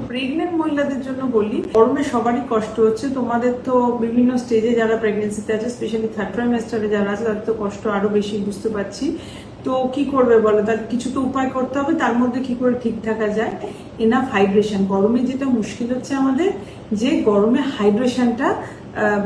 Pregnant মহিলাদের জন্য বলি, গরমে সবারই কষ্ট হচ্ছে। তোমাদের তো বিভিন্ন স্টেজে যারা প্রেগনেন্সিতে আছে, স্পেশালি থার্ড ট্রাইমেস্টারে যারা আছে, তাদের তো কষ্ট আরো বেশি, বুঝতে পারছি। তো কি করবে বলো, তার কিছু তো উপায় করতে হবে। তার মধ্যে কি করে ঠিক থাকা যায়? Enough hydration. গরমে যেটা মুশকিল হচ্ছে আমাদের, যে গরমে হাইড্রেশনটা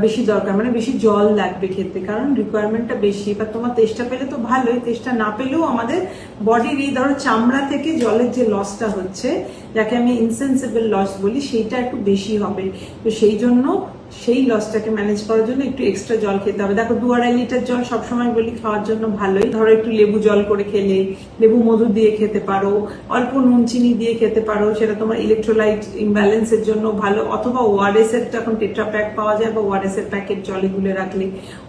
বেশি দরকার, মানে বেশি জল লাগবে খেতে, কারণ রিকোয়ারমেন্টটা বেশি। এবার তোমার তেষ্টা পেলে তো ভালোই, তেষ্টা না পেলেও আমাদের বডির এই ধরো চামড়া থেকে জলের যে লসটা হচ্ছে, যাকে আমি ইনসেন্সিবল লস বলি, সেইটা একটু বেশি হবে। তো সেই জন্য সেই লসটাকে ম্যানেজ করার জন্য একটু এক্সট্রা জল খেতে হবে। দেখো 2-2.5 লিটার জল সবসময় বলি খাওয়ার জন্য ভালোই। ধরো একটু লেবু জল করে খেলে, লেবু মধু দিয়ে খেতে পারো, অল্প নুন চিনি দিয়ে খেতে পারো, সেটা তোমার ইলেকট্রোলাইট ইমব্যালেন্সের জন্য ভালো। অথবা ওআরএস এর এখন টেট্রা প্যাক পাওয়া যায়, বা ওআরএস এর প্যাকেট জলে গুলে রাখলে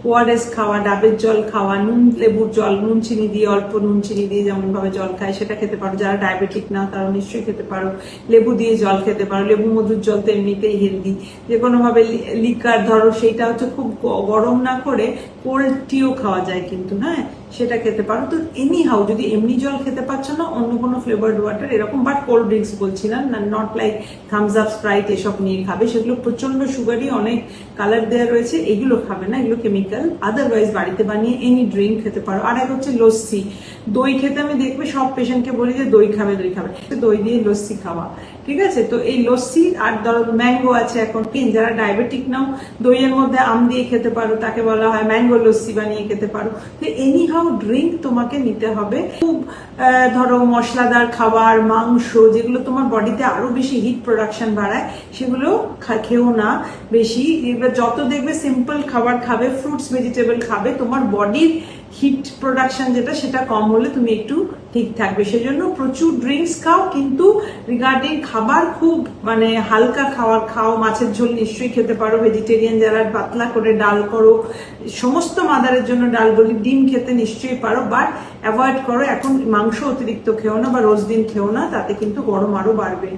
ওআরএস খাওয়া, ডাবের জল খাওয়া, নুন লেবুর জল, নুন চিনি দিয়ে, অল্প নুন চিনি দিয়ে যেমন ভাবে জল খায় সেটা খেতে পারো। যারা ডায়াবেটিক না তারা নিশ্চয়ই খেতে পারো। লেবু দিয়ে জল খেতে পারো, লেবু মধুর জল তো এমনিতেই হেলদি। যে কোনো ভাবে লিকার ধরো, সেইটা হচ্ছে খুব গরম না করে কোল্ড টিও খাওয়া যায় কিন্তু, হ্যাঁ, সেটা খেতে পারো। তো এনি হাউ, যদি এমনি জল খেতে পারছো না, অন্য কোনো ফ্লেভার্ড ওয়াটার এরকম, বাট কোল্ড ড্রিঙ্কস বলছি না, not like Thums Up, Sprite এসব নিয়ে খাবে, সেগুলো প্রচন্ড সুগারি, অনেক কালার দেওয়া রয়েছে, এগুলো খাবে না, এগুলো কেমিক্যাল। আদারওয়াইজ বাড়িতে বানিয়ে এনি ড্রিঙ্ক খেতে পারো। আর এক হচ্ছে লস্যি। দই খেতে আমি দেখবে সব পেশেন্টকে বলি যে দই খাবে, দই খাবে, দই দিয়ে লস্যি খাওয়া, ঠিক আছে? তো এই লস্যি, আর ধরো ম্যাঙ্গো আছে এখন, যারা ডায়াবেটিক নাও দইয়ের মধ্যে আম দিয়ে খেতে পারো, তাকে বলা হয় ম্যাঙ্গো লস্যি বানিয়ে খেতে পারো। তো এনি হাউ ড্রিঙ্ক তোমাকে নিতে হবে। খুব ধরো মশলাদার খাবার, মাংস, যেগুলো তোমার বডিতে আরো বেশি হিট প্রোডাকশন বাড়ায়, সেগুলো খেও না বেশি। এবার যত দেখবে সিম্পল খাবার খাবে, ফ্রুটস ভেজিটেবল খাবে, তোমার বডির হিট প্রোডাকশন যেটা, সেটা কম হলে তুমি একটু ঠিক থাকবে। সেজন্য প্রচুর ড্রিঙ্কস খাও, কিন্তু রিগার্ডিং খাবার খুব মানে হালকা খাবার খাও। মাছের ঝোল নিশ্চয়ই খেতে পারো, ভেজিটেরিয়ান যারা, পাতলা করে ডাল করো, সমস্ত মাদারের জন্য ডাল বলি। ডিম খেতে নিশ্চয়ই পারো, বাট অ্যাভয়েড করো এখন মাংস অতিরিক্ত খেও না, বা রোজ দিন খেও না, তাতে কিন্তু গরম আরো বাড়বে।